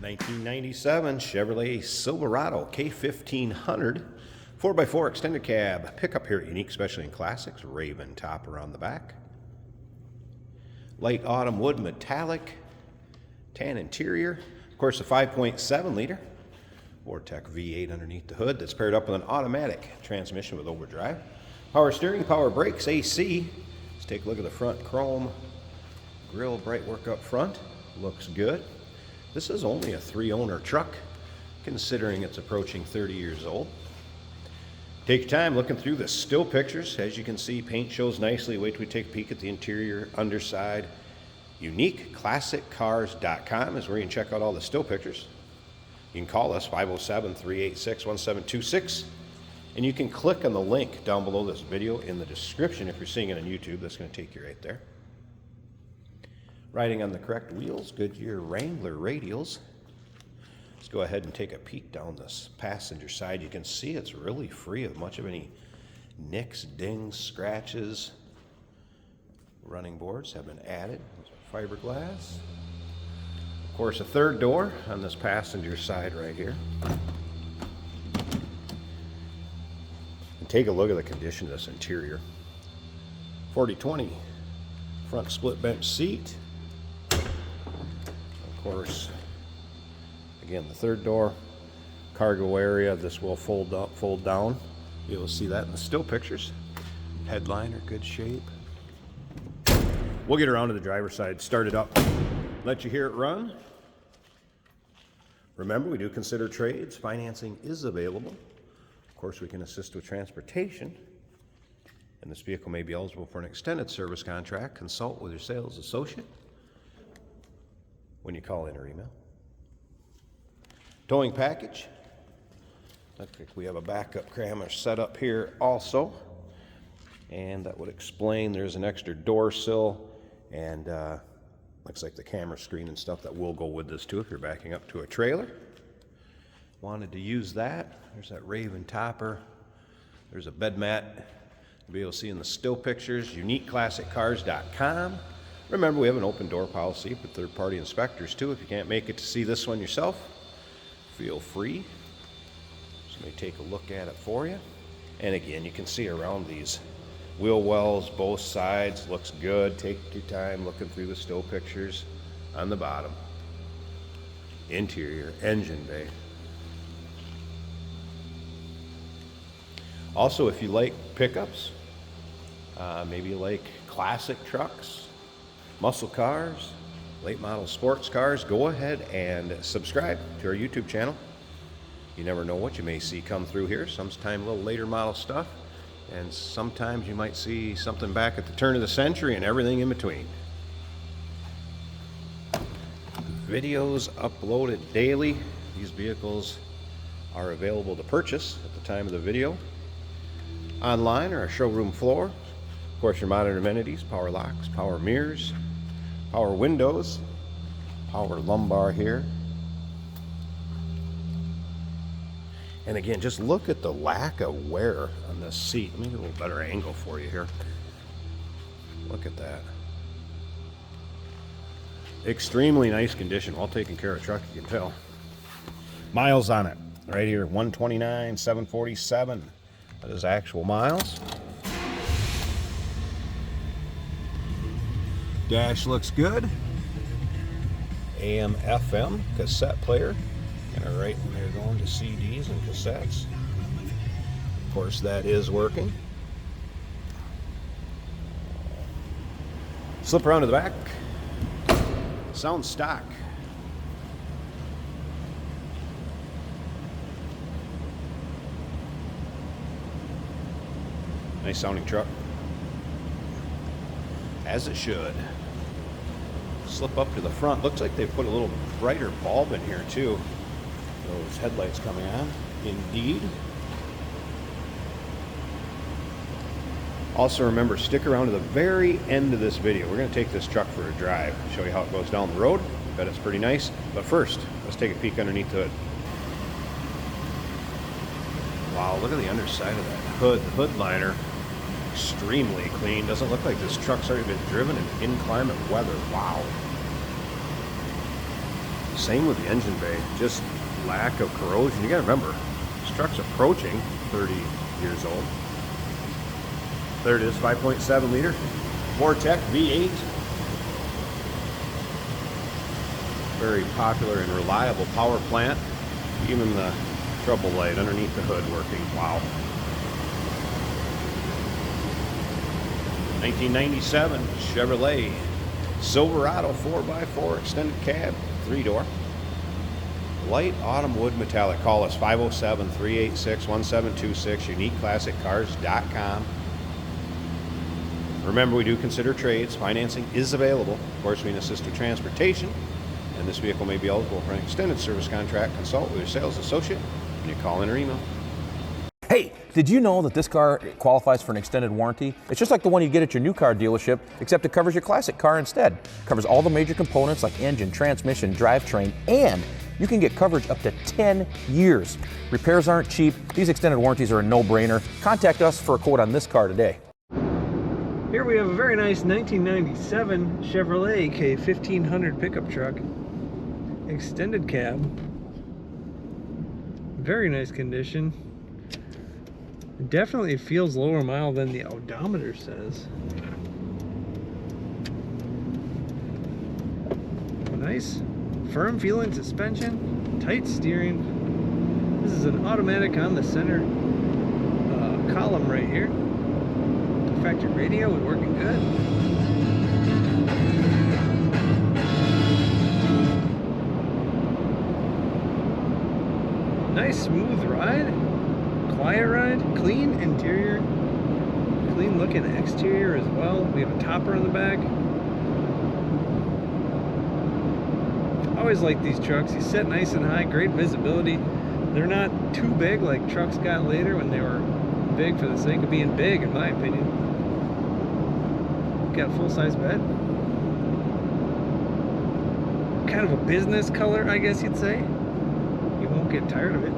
1997 Chevrolet Silverado K1500 4x4 extended cab pickup here, unique especially in classics, raven topper on the back, light autumn wood metallic, tan interior, of course a 5.7 liter Vortec V8 underneath the hood that's paired up with an automatic transmission with overdrive, power steering, power brakes, AC. Let's take a look at the front chrome grille, bright work up front, looks good. This is only a 3-owner truck, considering it's approaching 30 years old. Take your time looking through the still pictures. As you can see, paint shows nicely. Wait till we take a peek at the interior, underside. UniqueClassicCars.com is where you can check out all the still pictures. You can call us 507-386-1726, and you can click on the link down below this video in the description. If you're seeing it on YouTube, that's going to take you right there. Riding on the correct wheels, Goodyear Wrangler radials. Let's go ahead and take a peek down this passenger side. You can see it's really free of much of any nicks, dings, scratches. Running boards have been added. Fiberglass. Of course, a third door on this passenger side right here. And take a look at the condition of this interior. 40/20 front split bench seat. Of course, again, the third door, cargo area. This will fold up, fold down. You'll see that in the still pictures. Headliner, good shape. We'll get around to the driver's side, start it up, let you hear it run. Remember, we do consider trades. Financing is available. Of course, we can assist with transportation. And this vehicle may be eligible for an extended service contract. Consult with your sales associate when you call in or email. Towing package. Looks like we have a backup camera set up here also. And that would explain there's an extra door sill and looks like the camera screen and stuff that will go with this too if you're backing up to a trailer. Wanted to use that. There's that raven topper. There's a bed mat. You'll be able to see in the still pictures. UniqueClassicCars.com. Remember, we have an open door policy for third-party inspectors too. If you can't make it to see this one yourself, feel free. Somebody take a look at it for you. And again, you can see around these wheel wells, both sides, looks good. Take your time looking through the still pictures on the bottom. Interior, engine bay. Also, if you like pickups, maybe you like classic trucks, muscle cars, late model sports cars, go ahead and subscribe to our YouTube channel. You never know what you may see come through here. Sometimes a little later model stuff, and sometimes you might see something back at the turn of the century and everything in between. Videos uploaded daily. These vehicles are available to purchase at the time of the video online or our showroom floor. Of course, your modern amenities, power locks, power mirrors, power windows, power lumbar here. And again, just look at the lack of wear on this seat. Let me get a little better angle for you here. Look at that. Extremely nice condition. Well taken care of truck, you can tell. Miles on it, right here, 129,747. That is actual miles. Dash looks good. AM, FM, cassette player. Kind of right when they're going to CDs and cassettes. Of course, that is working. Slip around to the back. Sounds stock. Nice sounding truck. As it should. Slip up to the front. Looks like they put a little brighter bulb in here too. Those headlights coming on. Indeed. Also remember, stick around to the very end of this video. We're going to take this truck for a drive, show you how it goes down the road. I bet it's pretty nice. But first, let's take a peek underneath the hood. Wow, look at the underside of that hood. The hood liner, extremely clean. Doesn't look like this truck's already been driven in inclement weather. Wow. Same with the engine bay, just lack of corrosion. You gotta remember, this truck's approaching 30 years old. There it is, 5.7 liter Vortec V8. Very popular and reliable power plant. Even the trouble light underneath the hood working. Wow. 1997 Chevrolet Silverado 4x4 extended cab, 3-door. Light autumn wood metallic. Call us 507-386-1726, uniqueclassiccars.com. Remember, we do consider trades. Financing is available. Of course, we can assist with transportation, and this vehicle may be eligible for an extended service contract. Consult with your sales associate when you call in or email. Hey, did you know that this car qualifies for an extended warranty? It's just like the one you get at your new car dealership, except it covers your classic car instead. It covers all the major components like engine, transmission, drivetrain, and you can get coverage up to 10 years. Repairs aren't cheap. These extended warranties are a no-brainer. Contact us for a quote on this car today. Here we have a very nice 1997 Chevrolet K1500 pickup truck. Extended cab. Very nice condition. Definitely feels lower mile than the odometer says. Nice firm feeling suspension, tight steering. This is an automatic on the center column right here. Factory radio is working good. Nice smooth ride, quiet ride, clean interior, clean looking exterior as well. We have a topper on the back. Always like these trucks. These set nice and high, great visibility. They're not too big like trucks got later when they were big for the sake of being big, in my opinion. Got a full-size bed. Kind of a business color, I guess you'd say. You won't get tired of it.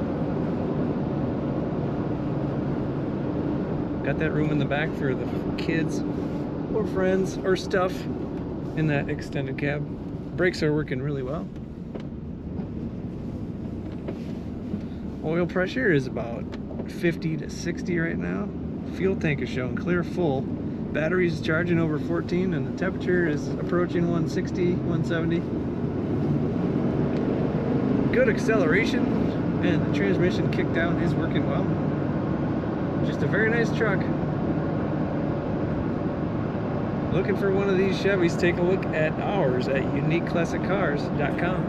Got that room in the back for the kids or friends or stuff in that extended cab. Brakes are working really well. Oil pressure is about 50 to 60 right now. Fuel tank is showing clear full. Battery's charging over 14 and the temperature is approaching 160, 170. Good acceleration and the transmission kickdown is working well. Just a very nice truck. Looking for one of these Chevys? Take a look at ours at uniqueclassiccars.com.